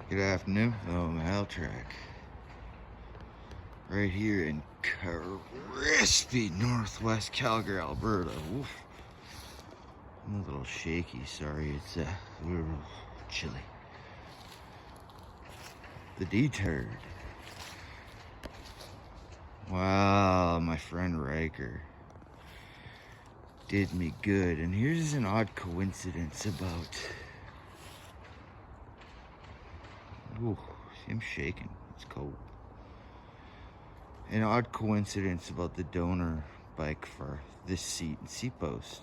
Good afternoon, fellow mail track. Right here in crispy northwest Calgary, Alberta. Oof. I'm a little shaky, sorry, it's a little chilly. The Detour. Wow, my friend Riker did me good. And here's an odd coincidence about... Ooh, see, I'm shaking. It's cold. An odd coincidence about the donor bike for this seat and seat post.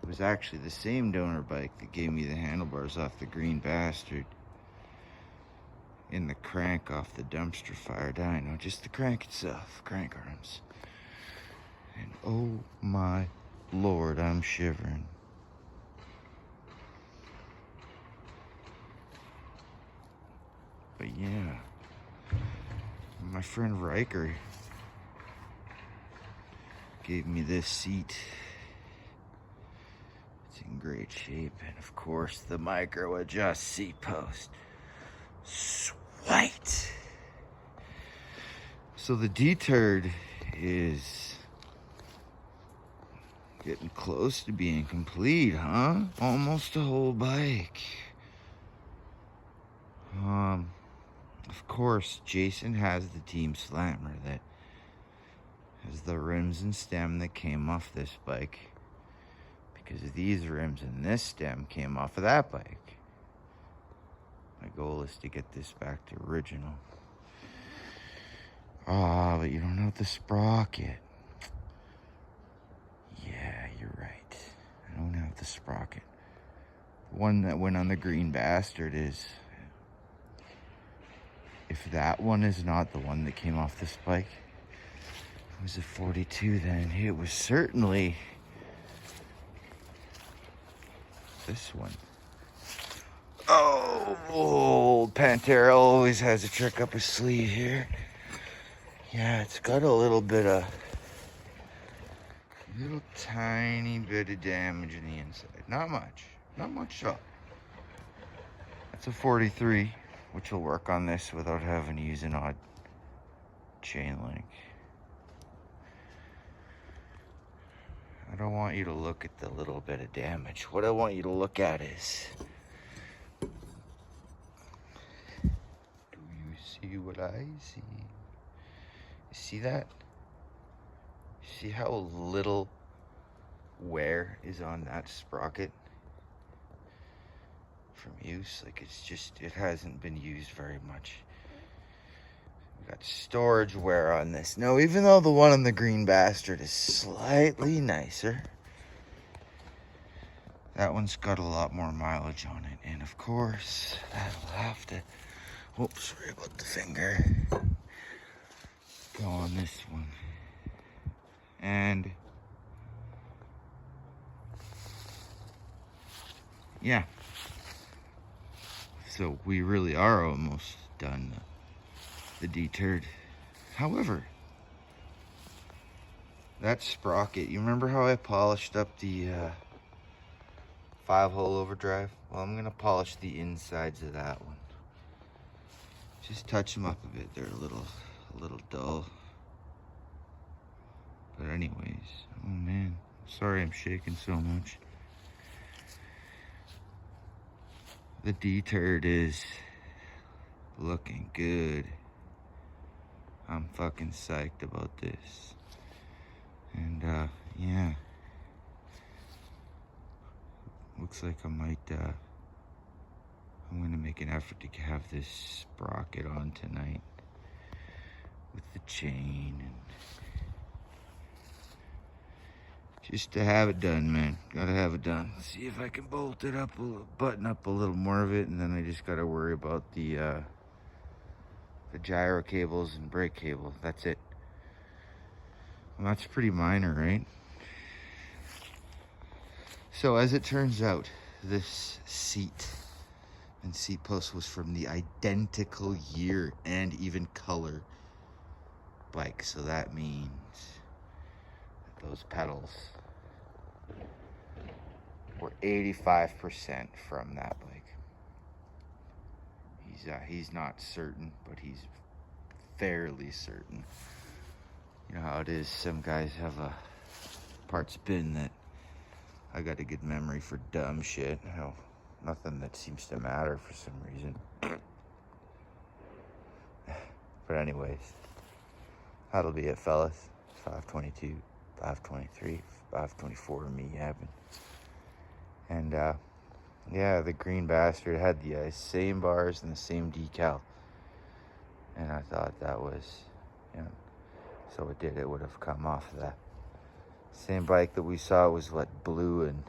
It was actually the same donor bike that gave me the handlebars off the green bastard and the crank off the dumpster fire dyno. Just the crank itself, crank arms. And oh my lord, I'm shivering. But yeah, my friend Riker gave me this seat. It's in great shape, and of course the micro adjust seat post. Sweet. So the Detour is getting close to being complete, huh? Almost a whole bike. Of course, Jason has the Team Slammer that has the rims and stem that came off this bike, because these rims and this stem came off of that bike. My goal is to get this back to original. Ah, but you don't have the sprocket. Yeah, you're right. I don't have the sprocket. The one that went on the green bastard is... If that one is not the one that came off this bike, it was a 42 then. It was certainly this one. Oh, old Pantera always has a trick up his sleeve here. Yeah, it's got a little tiny bit of damage in the inside. Not much at all. That's a 43, which will work on this without having to use an odd chain link. I don't want you to look at the little bit of damage. What I want you to look at is... Do you see what I see? You see that? See how little wear is on that sprocket from use? Like, it's just, it hasn't been used very much. We got storage wear on this. Now, even though the one on the green bastard is slightly nicer, that one's got a lot more mileage on it. And of course, that'll have to, oops, sorry about the finger, go on this one. And yeah, so we really are almost done the Detour. However, that sprocket, you remember how I polished up the 5-hole overdrive? Well, I'm gonna polish the insides of that one. Just touch them up a bit. They're a little dull. But anyways, oh man, sorry I'm shaking so much. The Detour is looking good. I'm fucking psyched about this. And yeah, looks like I might I'm gonna make an effort to have this sprocket on tonight with the chain, and just to have it done, man. Gotta have it done. See if I can bolt it up, button up a little more of it, and then I just gotta worry about the gyro cables and brake cable. That's it. Well, that's pretty minor, right? So as it turns out, this seat and seat post was from the identical year and even color bike. So that means that those pedals were 85% from that bike. He's not certain, but he's fairly certain. You know how it is. Some guys have a parts bin that I got a good memory for dumb shit. Hell, nothing that seems to matter for some reason. But anyways, that'll be it, fellas. 522, 523, 524 me yapping. And yeah, the green bastard had the same bars and the same decal. And I thought that was, you know, so it did. It would have come off of that. Same bike that we saw was what, blue and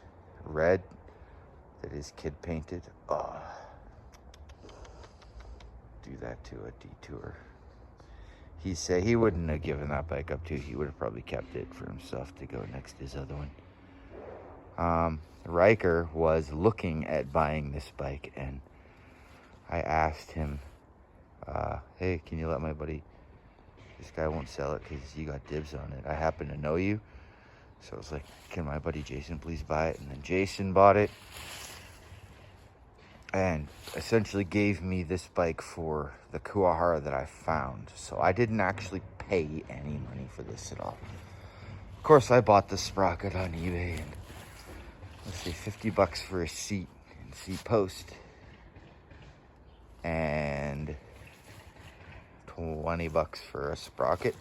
red that his kid painted. Oh, do that to a Detour. He said he wouldn't have given that bike up to. He would have probably kept it for himself to go next to his other one. Riker was looking at buying this bike, and I asked him, hey, can you let my buddy, this guy won't sell it because you got dibs on it. I happen to know you. So I was like, can my buddy Jason please buy it? And then Jason bought it and essentially gave me this bike for the Kuwahara that I found. So I didn't actually pay any money for this at all. Of course, I bought the sprocket on eBay, and let's say $50 for a seat and seat post, and $20 for a sprocket.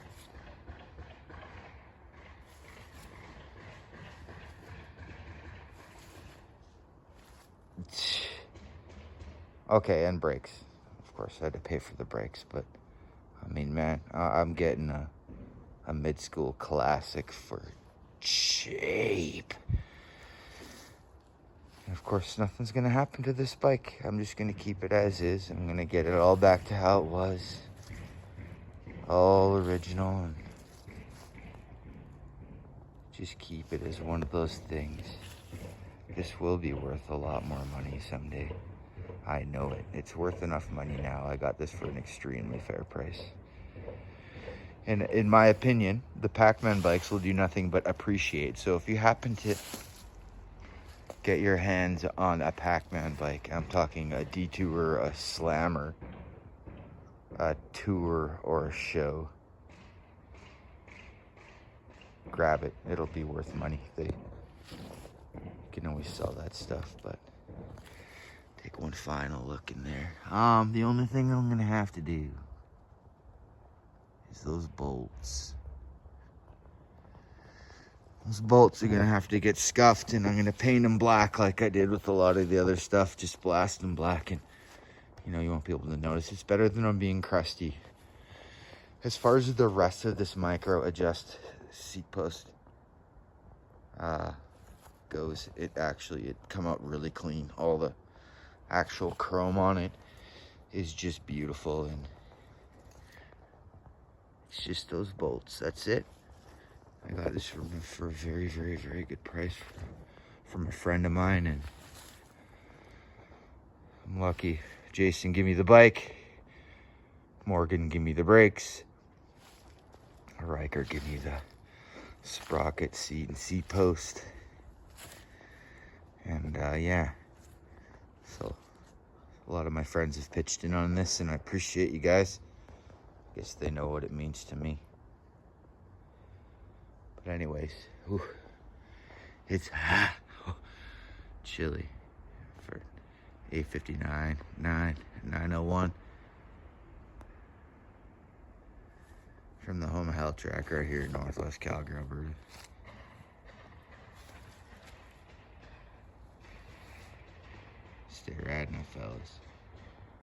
Okay, and brakes. Of course, I had to pay for the brakes, but I mean, man, I'm getting a mid-school classic for cheap. And of course, nothing's gonna happen to this bike. I'm just gonna keep it as is. I'm gonna get it all back to how it was, all original, and just keep it as one of those things. This will be worth a lot more money someday. I know it. It's worth enough money now. I got this for an extremely fair price. And in my opinion, the Pac-Man bikes will do nothing but appreciate. So if you happen to get your hands on a Pac-Man bike, I'm talking a Detour, a Slammer, a Tour, or a Show, grab it. It'll be worth money. You can always sell that stuff, but take one final look in there. The only thing I'm gonna have to do is those bolts. Those bolts are gonna have to get scuffed, and I'm gonna paint them black like I did with a lot of the other stuff. Just blast them black, and you know, you won't be able to notice. It's better than them being crusty. As far as the rest of this micro adjust seat post goes, it come out really clean. All the actual chrome on it is just beautiful, and it's just those bolts. That's it. I got this for a very, very, very good price from a friend of mine, and I'm lucky. Jason give me the bike, Morgan give me the brakes, Riker give me the sprocket, seat, and seat post, and yeah, so a lot of my friends have pitched in on this, and I appreciate you guys. I guess they know what it means to me. But anyways, it's chilly for 8:59, 9:01 from the Home Health Track right here in Northwest Calgary, Alberta. Stay riding, fellas.